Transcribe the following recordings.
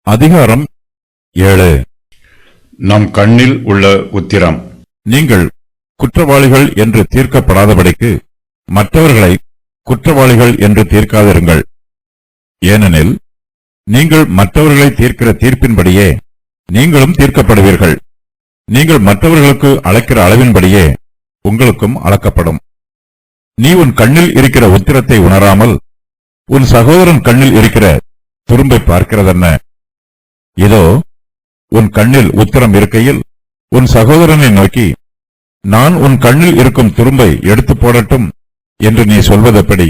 அதிகாரம் 7. நம் கண்ணில் உள்ள உத்திரம். நீங்கள் குற்றவாளிகள் என்று தீர்க்கப்படாதபடிக்கு மற்றவர்களை குற்றவாளிகள் என்று தீர்க்காதிருங்கள். ஏனெனில் நீங்கள் மற்றவர்களை தீர்க்கிற தீர்ப்பின்படியே நீங்களும் தீர்க்கப்படுவீர்கள். நீங்கள் மற்றவர்களுக்கு அளக்கிற அளவின்படியே உங்களுக்கும் அளக்கப்படும். நீ உன் கண்ணில் இருக்கிற உத்திரத்தை உணராமல் உன் சகோதரன் கண்ணில் இருக்கிற துரும்பை பார்க்கிறதென்ன? இதோ உன் கண்ணில் உத்திரம் இருக்கையில் உன் சகோதரனை நோக்கி, நான் உன் கண்ணில் இருக்கும் துரும்பை எடுத்து போடட்டும் என்று நீ சொல்வதெப்படி?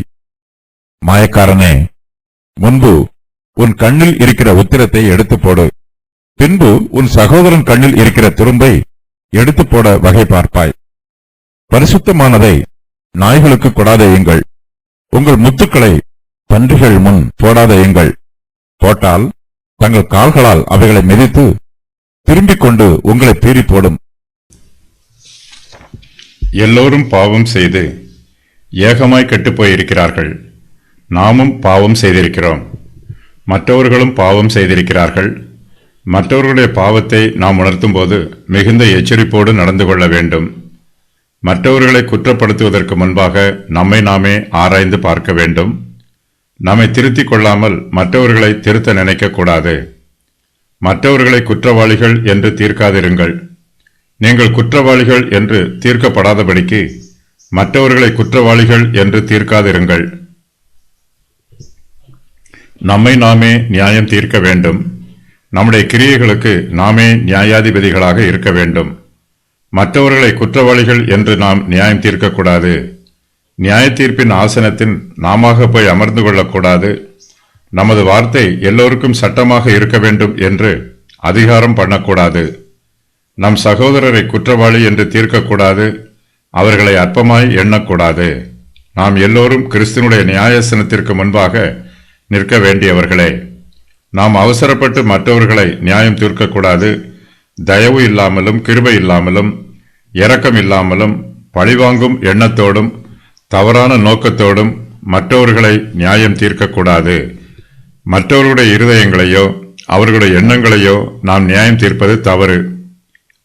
மாயக்காரனே, முன்பு உன் கண்ணில் இருக்கிற உத்திரத்தை எடுத்து போடு, பின்பு உன் சகோதரன் கண்ணில் இருக்கிற துரும்பை எடுத்து போட வகை பார்ப்பாய். பரிசுத்தமானதை நாய்களுக்கு கொடாதேயுங்கள், உங்கள் முத்துக்களை பன்றிகள் முன் போடாதேயுங்கள். போட்டால் தங்கள் கால்களால் அவைகளை மிதித்து திரும்பிக் கொண்டு உங்களை பீறி போடும். எல்லோரும் பாவம் செய்து ஏகமாய் கெட்டுப்போயிருக்கிறார்கள். நாமும் பாவம் செய்திருக்கிறோம், மற்றவர்களும் பாவம் செய்திருக்கிறார்கள். மற்றவர்களுடைய பாவத்தை நாம் உணர்த்தும் போது மிகுந்த எச்சரிப்போடு நடந்து கொள்ள வேண்டும். மற்றவர்களை குற்றப்படுத்துவதற்கு முன்பாக நம்மை நாமே ஆராய்ந்து பார்க்க வேண்டும். நம்மை திருத்திக் கொள்ளாமல் மற்றவர்களை திருத்த நினைக்கக்கூடாது. மற்றவர்களை குற்றவாளிகள் என்று தீர்க்காதிருங்கள். நீங்கள் குற்றவாளிகள் என்று தீர்க்கப்படாதபடிக்கு மற்றவர்களை குற்றவாளிகள் என்று தீர்க்காதிருங்கள். நம்மை நாமே நியாயம் தீர்க்க வேண்டும். நம்முடைய கிரியைகளுக்கு நாமே நியாயாதிபதிகளாக இருக்க வேண்டும். மற்றவர்களை குற்றவாளிகள் என்று நாம் நியாயம் தீர்க்கக்கூடாது. நியாய தீர்ப்பின் ஆசனத்தின் நாம போய் அமர்ந்து கொள்ளக்கூடாது. நமது வார்த்தை எல்லோருக்கும் சட்டமாக இருக்க வேண்டும் என்று அதிகாரம் பண்ணக்கூடாது. நம் சகோதரரை குற்றவாளி என்று தீர்க்கக்கூடாது. அவர்களை அற்பமாய் எண்ணக்கூடாது. நாம் எல்லோரும் கிறிஸ்துவனுடைய நியாயாசனத்திற்கு முன்பாக நிற்க வேண்டியவர்களே. நாம் அவசரப்பட்டு மற்றவர்களை நியாயம் தீர்க்கக்கூடாது. தயவு இல்லாமலும் கிருபை இல்லாமலும் இரக்கம் இல்லாமலும் பழிவாங்கும் எண்ணத்தோடும் தவறான நோக்கத்தோடும் மற்றவர்களை நியாயம் தீர்க்கக்கூடாது. மற்றவர்களுடைய இருதயங்களையோ அவர்களுடைய எண்ணங்களையோ நாம் நியாயம் தீர்ப்பது தவறு.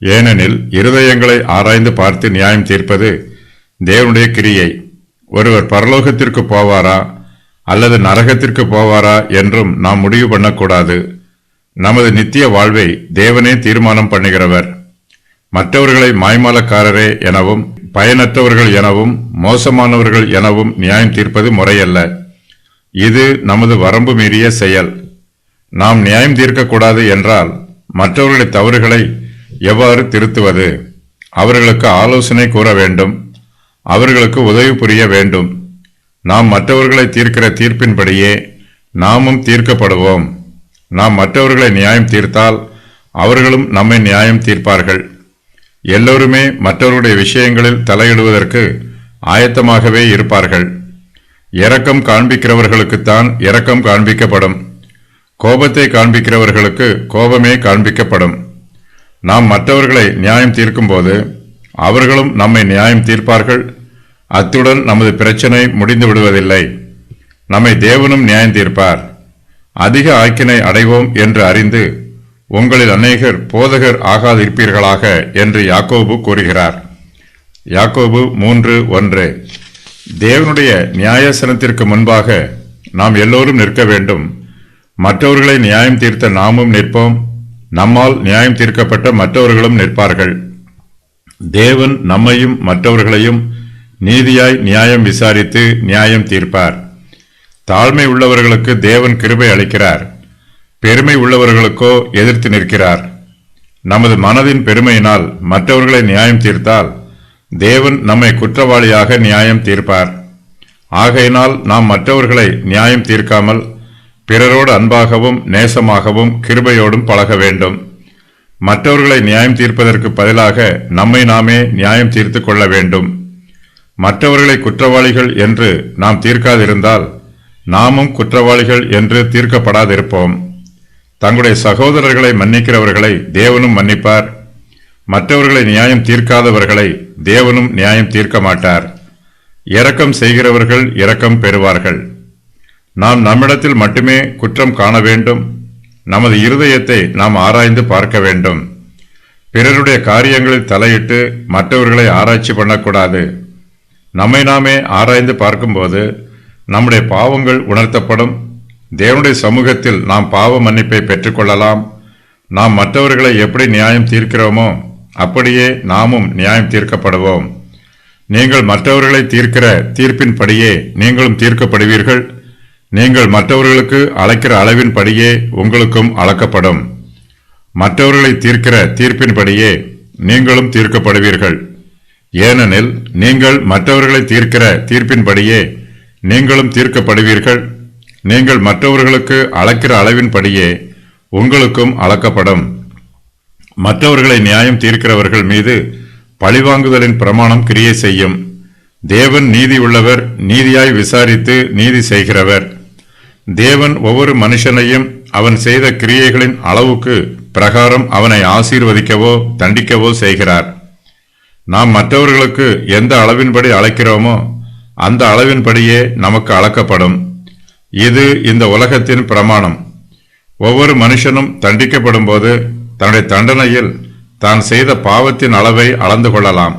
ஏனெனில் இருதயங்களை ஆராய்ந்து பார்த்து நியாயம் தீர்ப்பது தேவனுடைய கிரியை. ஒருவர் பரலோகத்திற்கு போவாரா அல்லது நரகத்திற்கு போவாரா என்றும் நாம் முடிவு பண்ணக்கூடாது. நமது நித்திய வாழ்வை தேவனே தீர்மானம் பண்ணுகிறவர். மற்றவர்களை மாய்மாலக்காரரே எனவும் பயனற்றவர்கள் எனவும் மோசமானவர்கள் எனவும் நியாயம் தீர்ப்பது முறையல்ல. இது நமது வரம்பு மீறிய செயல். நாம் நியாயம் தீர்க்கக்கூடாது என்றால் மற்றவர்களுடைய தவறுகளை எவ்வாறு திருத்துவது? அவர்களுக்கு ஆலோசனை கூற வேண்டும். அவர்களுக்கு உதவி புரிய வேண்டும். நாம் மற்றவர்களை தீர்க்கிற தீர்ப்பின்படியே நாமும் தீர்க்கப்படுவோம். நாம் மற்றவர்களை நியாயம் தீர்த்தால் அவர்களும் நம்மை நியாயம் தீர்ப்பார்கள். எல்லோருமே மற்றவருடைய விஷயங்களில் தலையிடுவதற்கு ஆயத்தமாகவே இருப்பார்கள். இரக்கம் காண்பிக்கிறவர்களுக்குத்தான் இரக்கம் காண்பிக்கப்படும். கோபத்தை காண்பிக்கிறவர்களுக்கு கோபமே காண்பிக்கப்படும். நாம் மற்றவர்களை நியாயம் தீர்க்கும் போது அவர்களும் நம்மை நியாயம் தீர்ப்பார்கள். அத்துடன் நமது பிரச்சனை முடிந்து விடுவதில்லை. நம்மை தேவனும் நியாயம் தீர்ப்பார். அதிக ஆக்கினை அடைவோம் என்று அறிந்து உங்களில் அநேகர் போதகர் ஆகாதிருப்பீர்களாக என்று யாக்கோபு கூறுகிறார். யாக்கோபு 3:1. தேவனுடைய நியாயாசனத்திற்கு முன்பாக நாம் எல்லோரும் நிற்க வேண்டும். மற்றவர்களை நியாயம் தீர்த்த நாமும் நிற்போம். நம்மால் நியாயம் தீர்க்கப்பட்ட மற்றவர்களும் நிற்பார்கள். தேவன் நம்மையும் மற்றவர்களையும் நீதியாய் நியாயம் விசாரித்து நியாயம் தீர்ப்பார். தாழ்மை உள்ளவர்களுக்கு தேவன் கிருபை அளிக்கிறார். பெருமை உள்ளவர்களுக்கோ எதிர்த்து நிற்கிறார். நமது மனதின் பெருமையினால் மற்றவர்களை நியாயம் தீர்த்தால் தேவன் நம்மை குற்றவாளியாக நியாயம் தீர்ப்பார். ஆகையினால் நாம் மற்றவர்களை நியாயம் தீர்க்காமல் பிறரோடு அன்பாகவும் நேசமாகவும் கிருபையோடும் பழக வேண்டும். மற்றவர்களை நியாயம் தீர்ப்பதற்கு பதிலாக நம்மை நாமே நியாயம் தீர்த்து கொள்ள வேண்டும். மற்றவர்களை குற்றவாளிகள் என்று நாம் தீர்க்காதிருந்தால் நாமும் குற்றவாளிகள் என்று தீர்க்கப்படாதிருப்போம். தங்களுடைய சகோதரர்களை மன்னிக்கிறவர்களை தேவனும் மன்னிப்பார். மற்றவர்களை நியாயம் தீர்க்காதவர்களை தேவனும் நியாயம் தீர்க்க மாட்டார். இரக்கம் செய்கிறவர்கள் இரக்கம் பெறுவார்கள். நாம் நம்மிடத்தில் மட்டுமே குற்றம் காண வேண்டும். நமது இருதயத்தை நாம் ஆராய்ந்து பார்க்க வேண்டும். பிறருடைய காரியங்களில் தலையிட்டு மற்றவர்களை ஆராய்ச்சி பண்ணக்கூடாது. நம்மை நாமே ஆராய்ந்து பார்க்கும்போது நம்முடைய பாவங்கள் உணர்த்தப்படும். தேவனுடைய சமூகத்தில் நாம் பாவ மன்னிப்பை பெற்றுக்கொள்ளலாம். நாம் மற்றவர்களை எப்படி நியாயம் தீர்க்கிறோமோ அப்படியே நாமும் நியாயம் தீர்க்கப்படுவோம். நீங்கள் மற்றவர்களை தீர்க்கிற தீர்ப்பின்படியே நீங்களும் தீர்க்கப்படுவீர்கள். நீங்கள் மற்றவர்களுக்கு அளக்கிற அளவின்படியே உங்களுக்கும் அளக்கப்படும். மற்றவர்களை தீர்க்கிற தீர்ப்பின்படியே நீங்களும் தீர்க்கப்படுவீர்கள். ஏனெனில் நீங்கள் மற்றவர்களை தீர்க்கிற தீர்ப்பின்படியே நீங்களும் தீர்க்கப்படுவீர்கள். நீங்கள் மற்றவர்களுக்கு அளக்கிற அளவின்படியே உங்களுக்கும் அளக்கப்படும். மற்றவர்களை நியாயம் தீர்க்கிறவர்கள் மீது பழிவாங்குதலின் பிரமாணம் கிரியை செய்யும். தேவன் நீதி உள்ளவர், நீதியாய் விசாரித்து நீதி செய்கிறவர். தேவன் ஒவ்வொரு மனுஷனையும் அவன் செய்த கிரியைகளின் அளவுக்கு பிரகாரம் அவனை ஆசீர்வதிக்கவோ தண்டிக்கவோ செய்கிறார். நாம் மற்றவர்களுக்கு எந்த அளவின்படி அழைக்கிறோமோ அந்த அளவின்படியே நமக்கு அளக்கப்படும். இது இந்த உலகத்தின் பிரமாணம். ஒவ்வொரு மனுஷனும் தண்டிக்கப்படும் போது தன்னுடைய தண்டனையில் தான் செய்த பாவத்தின் அளவை அளந்து கொள்ளலாம்.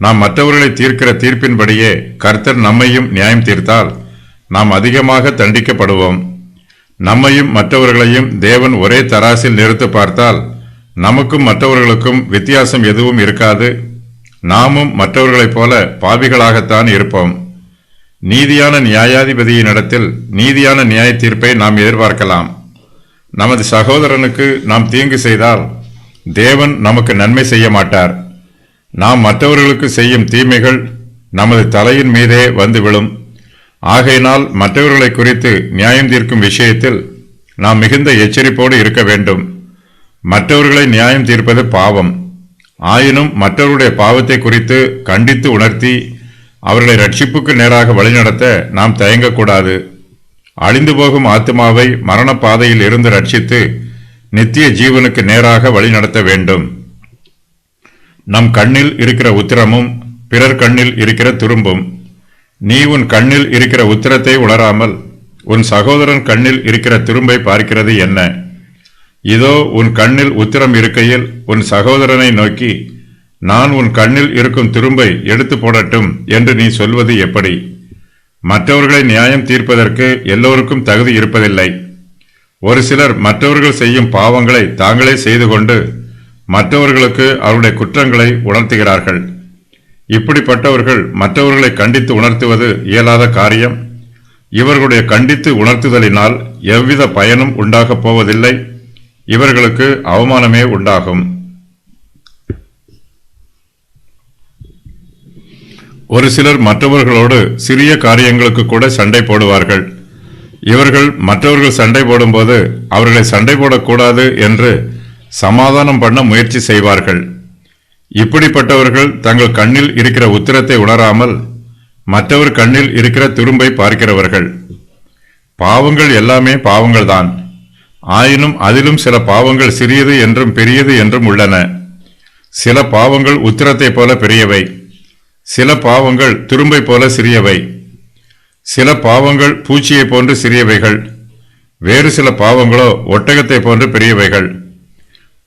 நாம் மற்றவர்களை தீர்க்கிற தீர்ப்பின்படியே கர்த்தர் நம்மையும் நியாயம் தீர்த்தால் நாம் அதிகமாக தண்டிக்கப்படுவோம். நம்மையும் மற்றவர்களையும் தேவன் ஒரே தராசில் நிறுத்து பார்த்தால் நமக்கும் மற்றவர்களுக்கும் வித்தியாசம் எதுவும் இருக்காது. நாமும் மற்றவர்களைப் போல பாவிகளாகத்தான் இருப்போம். நீதியான நியாயாதிபதியினிடத்தில் நீதியான நியாய தீர்ப்பை நாம் எதிர்பார்க்கலாம். நமது சகோதரனுக்கு நாம் தீங்கு செய்தால் தேவன் நமக்கு நன்மை செய்ய மாட்டார். நாம் மற்றவர்களுக்கு செய்யும் தீமைகள் நமது தலையின் மீதே வந்து விழும். ஆகையினால் மற்றவர்களை குறித்து நியாயம் தீர்க்கும் விஷயத்தில் நாம் மிகுந்த எச்சரிப்போடு இருக்க வேண்டும். மற்றவர்களை நியாயம் தீர்ப்பது பாவம். ஆயினும் மற்றவருடைய பாவத்தை குறித்து கண்டித்து உணர்த்தி அவர்களை ரட்சிப்புக்கு நேராக வழிநடத்த நாம் தயங்கக்கூடாது. அழிந்து போகும் ஆத்மாவை மரண பாதையில் இருந்து ரட்சித்து நித்திய ஜீவனுக்கு நேராக வழிநடத்த வேண்டும். நம் கண்ணில் இருக்கிற உத்திரமும் பிறர் கண்ணில் இருக்கிற துரும்பும். நீ உன் கண்ணில் இருக்கிற உத்திரத்தை உணராமல் உன் சகோதரன் கண்ணில் இருக்கிற துரும்பை பார்க்கிறது என்ன? இதோ உன் கண்ணில் உத்திரம் இருக்கையில் உன் சகோதரனை நோக்கி, நான் உன் கண்ணில் இருக்கும் துரும்பை எடுத்து போடட்டும் என்று நீ சொல்வது எப்படி? மற்றவர்களை நியாயம் தீர்ப்பதற்கு எல்லோருக்கும் தகுதி இருப்பதில்லை. ஒரு சிலர் மற்றவர்கள் செய்யும் பாவங்களை தாங்களே செய்து கொண்டு மற்றவர்களுக்கு அவருடைய குற்றங்களை உணர்த்துகிறார்கள். இப்படிப்பட்டவர்கள் மற்றவர்களை கண்டித்து உணர்த்துவது இயலாத காரியம். இவர்களுடைய கண்டித்து உணர்த்துதலினால் எவ்வித பயனும் உண்டாகப் போவதில்லை. இவர்களுக்கு அவமானமே உண்டாகும். ஒரு சிலர் மற்றவர்களோடு சிறிய காரியங்களுக்கு கூட சண்டை போடுவார்கள். இவர்கள் மற்றவர்கள் சண்டை போடும்போது அவர்களை சண்டை போடக்கூடாது என்று சமாதானம் பண்ண முயற்சி செய்வார்கள். இப்படிப்பட்டவர்கள் தங்கள் கண்ணில் இருக்கிற உத்திரத்தை உணராமல் மற்றவர் கண்ணில் இருக்கிற துரும்பை பார்க்கிறவர்கள். பாவங்கள் எல்லாமே பாவங்கள்தான். ஆயினும் அதிலும் சில பாவங்கள் சிறியது என்றும் பெரியது என்றும் உள்ளன. சில பாவங்கள் உத்திரத்தை போல பெரியவை, சில பாவங்கள் துரும்பை போல சிறியவை, சில பாவங்கள் பூச்சியை போன்று சிறியவைகள், வேறு சில பாவங்களோ ஒட்டகத்தை போன்று பெரியவைகள்.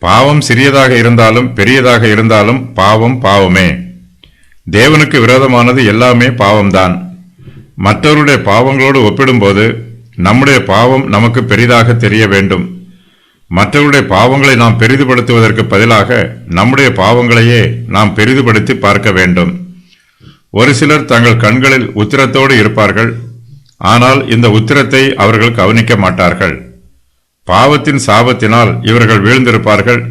பாவம் சிறியதாக இருந்தாலும் பெரியதாக இருந்தாலும் பாவம் பாவமே. தேவனுக்கு விரோதமானது எல்லாமே பாவம்தான். மற்றவருடைய பாவங்களோடு ஒப்பிடும்போது நம்முடைய பாவம் நமக்கு பெரிதாக தெரிய வேண்டும். மற்றவருடைய பாவங்களை நாம் பெரிதுபடுத்துவதற்கு பதிலாக நம்முடைய பாவங்களையே நாம் பெரிதுபடுத்தி பார்க்க வேண்டும். ஒரு சிலர் தங்கள் கண்களில் உத்திரத்தோடு இருப்பார்கள். ஆனால் இந்த உத்திரத்தை அவர்கள் கவனிக்க மாட்டார்கள். பாவத்தின் சாபத்தினால் இவர்கள் வீழ்ந்திருப்பார்கள்.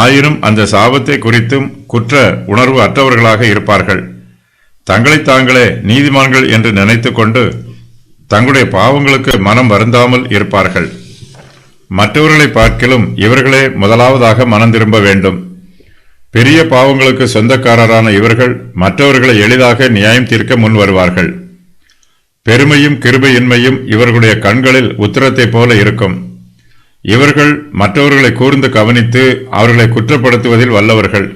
ஆயினும் அந்த சாபத்தை குறித்தும் குற்ற உணர்வு அற்றவர்களாக இருப்பார்கள். தங்களை தாங்களே நீதிமான்கள் என்று நினைத்து கொண்டு தங்களுடைய பாவங்களுக்கு மனம் வருந்தாமல் இருப்பார்கள். மற்றவர்களை பார்க்கிலும் இவர்களே முதலாவதாக மனம் திரும்ப வேண்டும். பெரிய பாவங்களுக்கு சொந்தக்காரரான இவர்கள் மற்றவர்களை எளிதாக நியாயம் தீர்க்க முன் வருவார்கள். பெருமையும் கிருபையின்மையும் இவர்களுடைய கண்களில் உத்திரத்தை போல இருக்கும். இவர்கள் மற்றவர்களை கூர்ந்து கவனித்து அவர்களை குற்றப்படுத்துவதில் வல்லவர்கள்.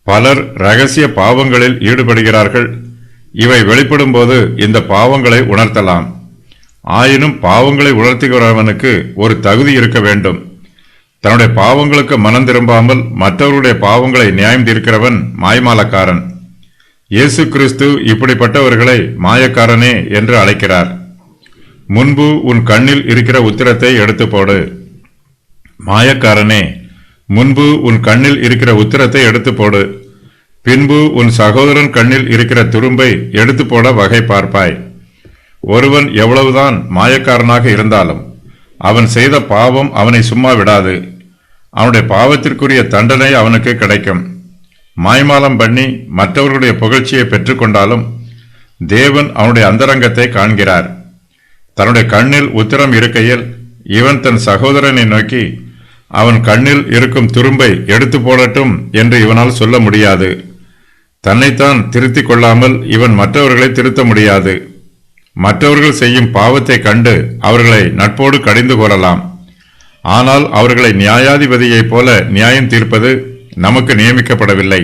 பலர் இரகசிய பாவங்களில் ஈடுபடுகிறார்கள். இவை வெளிப்படும் போது இந்த பாவங்களை உணர்த்தலாம். ஆயினும் பாவங்களை உணர்த்துகிறவனுக்கு ஒரு தகுதி இருக்க வேண்டும். தன்னுடைய பாவங்களுக்கு மனம் திரும்பாமல் மற்றவருடைய பாவங்களை நியாயம் தீர்க்கிறவன் மாய்மாலக்காரன். இயேசு கிறிஸ்து இப்படிப்பட்டவர்களை மாயக்காரனே என்று அழைக்கிறார். முன்பு உன் கண்ணில் இருக்கிற உத்திரத்தை எடுத்து போடு. மாயக்காரனே, முன்பு உன் கண்ணில் இருக்கிற உத்திரத்தை எடுத்து போடு, பின்பு உன் சகோதரன் கண்ணில் இருக்கிற துரும்பை எடுத்து போட வகை பார்ப்பாய். ஒருவன் எவ்வளவுதான் மாயக்காரனாக இருந்தாலும் அவன் செய்த பாவம் அவனை சும்மா விடாது. அவனுடைய பாவத்திற்குரிய தண்டனை அவனுக்கு கிடைக்கும். மாய்மாலம் பண்ணி மற்றவர்களுடைய புகழ்ச்சியை பெற்றுக்கொண்டாலும் தேவன் அவனுடைய அந்தரங்கத்தை காண்கிறார். தன்னுடைய கண்ணில் உத்திரம் இருக்கையில் இவன் தன் சகோதரனை நோக்கி அவன் கண்ணில் இருக்கும் துரும்பை எடுத்து போடட்டும் என்று இவனால் சொல்ல முடியாது. தன்னைத்தான் திருத்திக் கொள்ளாமல் இவன் மற்றவர்களை திருத்த முடியாது. மற்றவர்கள் செய்யும் பாவத்தை கண்டு அவர்களை நட்போடு கடிந்து கொள்ளலாம். ஆனால் அவர்களை நியாயாதிபதியைப் போல நியாயம் தீர்ப்பது நமக்கு நியமிக்கப்படவில்லை.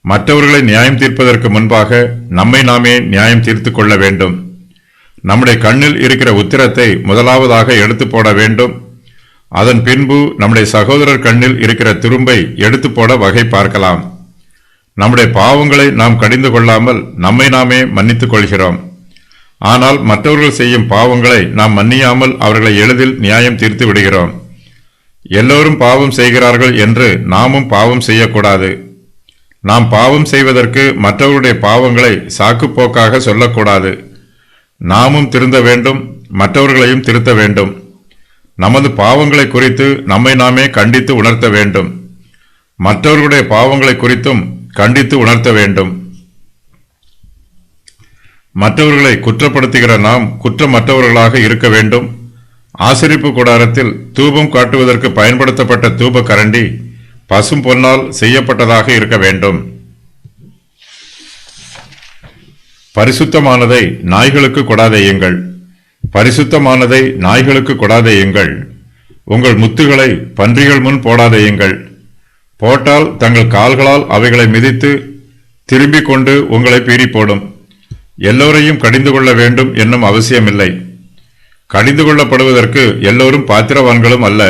மற்றவர்களை நியாயம் தீர்ப்பதற்கு முன்பாக நம்மை நாமே நியாயம் தீர்த்து கொள்ள வேண்டும். நம்முடைய கண்ணில் இருக்கிற உத்திரத்தை முதலாவதாக எடுத்து போட வேண்டும். அதன் பின்பு நம்முடைய சகோதரர் கண்ணில் இருக்கிற துரும்பை எடுத்து போட வகை பார்க்கலாம். நம்முடைய பாவங்களை நாம் கடிந்து கொள்ளாமல் நம்மை நாமே மன்னித்துக் கொள்கிறோம். ஆனால் மற்றவர்கள் செய்யும் பாவங்களை நாம் மன்னியாமல் அவர்களை எளிதில் நியாயம் தீர்த்து விடுகிறோம். எல்லோரும் பாவம் செய்கிறார்கள் என்று நாமும் பாவம் செய்யக்கூடாது. நாம் பாவம் செய்வதற்கு மற்றவருடைய பாவங்களை சாக்குப்போக்காக சொல்லக்கூடாது. நாமும் திருந்த வேண்டும், மற்றவர்களையும் திருத்த வேண்டும். நமது பாவங்களை குறித்து நம்மை நாமே கண்டித்து உணர்த்த வேண்டும். மற்றவர்களுடைய பாவங்களை குறித்தும் கண்டித்து உணர்த்த வேண்டும். மற்றவர்களை குற்றப்படுத்துகிற நாம் குற்றமற்றவர்களாக இருக்க வேண்டும். ஆசரிப்பு கூடாரத்தில் தூபம் காட்டுவதற்கு பயன்படுத்தப்பட்ட தூப கரண்டி பசும் பொன்னால் செய்யப்பட்டதாக இருக்க வேண்டும். பரிசுத்தமானதை நாய்களுக்கு கொடாதேயுங்கள். பரிசுத்தமானதை நாய்களுக்கு கொடாதேயுங்கள். உங்கள் முத்துகளை பன்றிகள் முன் போடாதேயுங்கள். போட்டால் தங்கள் கால்களால் அவைகளை மிதித்து திரும்பிக் கொண்டு உங்களை பீறி போடும். எல்லோரையும் கடிந்து கொள்ள வேண்டும் என்னும் அவசியமில்லை. கடிந்து கொள்ளப்படுவதற்கு எல்லோரும் பாத்திரவான்களும் அல்ல.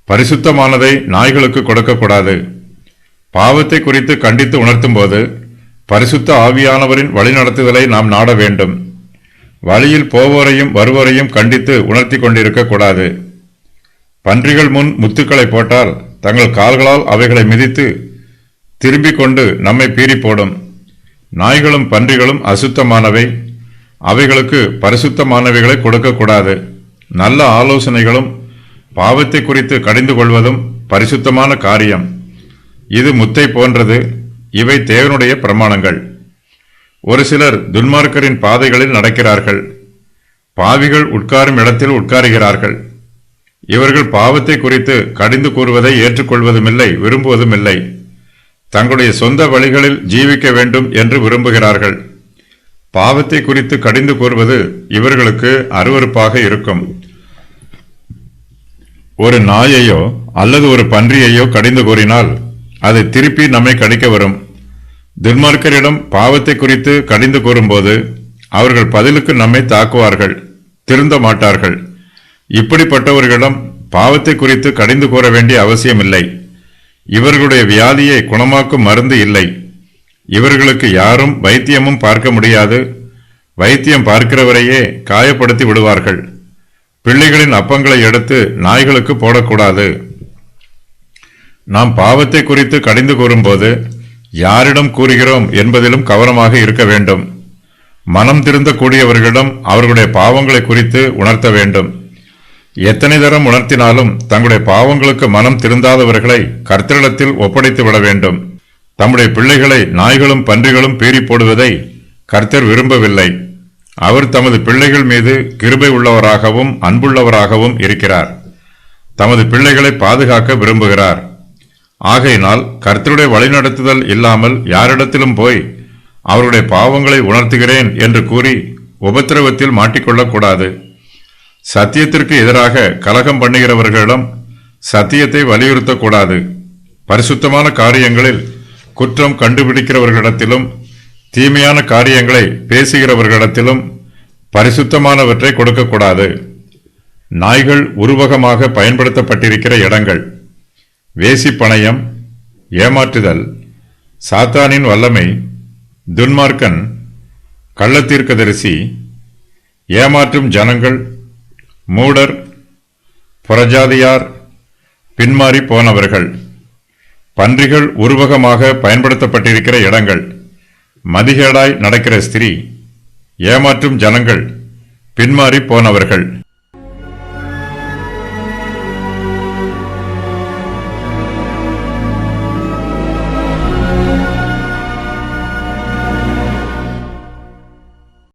பரிசுத்தமானதை நாய்களுக்கு கொடுக்கக்கூடாது. பாவத்தை குறித்து கண்டித்து உணர்த்தும் போது பரிசுத்த ஆவியானவரின் வழிநடத்துதலை நாம் நாட வேண்டும். வழியில் போவோரையும் வருவோரையும் கண்டித்து உணர்த்தி கொண்டிருக்க கூடாது. பன்றிகள் முன் முத்துக்களை போட்டால் தங்கள் கால்களால் அவைகளை மிதித்து திரும்பிக் கொண்டு நம்மை பீறி போடும். நாய்களும் பன்றிகளும் அசுத்தமானவை. அவைகளுக்கு பரிசுத்தமானவைகளை கொடுக்கக்கூடாது. நல்ல ஆலோசனைகளும் பாவத்தை குறித்து கடிந்து கொள்வதும் பரிசுத்தமான காரியம். இது முத்தை போன்றது. இவை தேவனுடைய பிரமாணங்கள். ஒரு சிலர் துன்மார்க்கரின் பாதைகளில் நடக்கிறார்கள். பாவிகள் உட்காரும் இடத்தில் உட்காருகிறார்கள். இவர்கள் பாவத்தை குறித்து கடிந்து கூறுவதை ஏற்றுக்கொள்வதுமில்லை, விரும்புவதுமில்லை. தங்களுடைய சொந்த வழிகளில் ஜீவிக்க வேண்டும் என்று விரும்புகிறார்கள். பாவத்தை குறித்து கடிந்து கூறுவது இவர்களுக்கு அருவருப்பாக இருக்கும். ஒரு நாயையோ அல்லது ஒரு பன்றியையோ கடிந்து கூறினால் அது திருப்பி நம்மை கடிக்க வரும். துன்மார்க்கரிடம் பாவத்தை குறித்து கடிந்து கூறும்போது அவர்கள் பதிலுக்கு நம்மை தாக்குவார்கள், திருந்த மாட்டார்கள். இப்படிப்பட்டவர்களிடம் பாவத்தை குறித்து கடிந்து கூற வேண்டிய அவசியமில்லை. இவர்களுடைய வியாதியை குணமாக்கும் மருந்து இல்லை. இவர்களுக்கு யாரும் வைத்தியமும் பார்க்க முடியாது. வைத்தியம் பார்க்கிறவரையே காயப்படுத்தி விடுவார்கள். பிள்ளைகளின் அப்பங்களை எடுத்து நாய்களுக்கு போடக்கூடாது. நாம் பாவத்தை குறித்து கடிந்து கூறும்போது யாரிடம் கூறுகிறோம் என்பதிலும் கவனமாக இருக்க வேண்டும். மனம் திருந்தக்கூடியவர்களிடம் அவர்களுடைய பாவங்களை குறித்து உணர்த்த வேண்டும். எத்தனை தரம் உணர்த்தினாலும் தங்களுடைய பாவங்களுக்கு மனம் திருந்தாதவர்களை கர்த்தரிடத்தில் ஒப்படைத்து விட வேண்டும். தம்முடைய பிள்ளைகளை நாய்களும் பன்றிகளும் பீறி போடுவதை கர்த்தர் விரும்பவில்லை. அவர் தமது பிள்ளைகள் மீது கிருபை உள்ளவராகவும் அன்புள்ளவராகவும் இருக்கிறார். தமது பிள்ளைகளை பாதுகாக்க விரும்புகிறார். ஆகையினால் கர்த்தருடைய வழிநடத்துதல் இல்லாமல் யாரிடத்திலும் போய் அவருடைய பாவங்களை உணர்த்துகிறேன் என்று கூறி உபத்திரவத்தில் மாட்டிக்கொள்ளக்கூடாது. சத்தியத்திற்கு எதிராக கலகம் பண்ணுகிறவர்களிடம் சத்தியத்தை வலியுறுத்தக்கூடாது. பரிசுத்தமான காரியங்களில் குற்றம் கண்டுபிடிக்கிறவர்களிடத்திலும் தீமையான காரியங்களை பேசுகிறவர்களிடத்திலும் பரிசுத்தமானவற்றை கொடுக்கக்கூடாது. நாய்கள் உருவகமாக பயன்படுத்தப்பட்டிருக்கிற இடங்கள், வேசி பணயம், ஏமாற்றுதல், சாத்தானின் வல்லமை, துன்மார்க்கன், கள்ளத்தீர்க்கதரிசி, ஏமாற்றும் ஜனங்கள், மூடர், புறஜாதியார், பின்மாறி போனவர்கள், பன்றிகள் உருவகமாக பயன்படுத்தப்பட்டிருக்கிற இடங்கள், மதிகேடாய் நடக்கிற ஸ்திரீ, ஏமாற்றும் ஜனங்கள், பின்மாறி போனவர்கள்.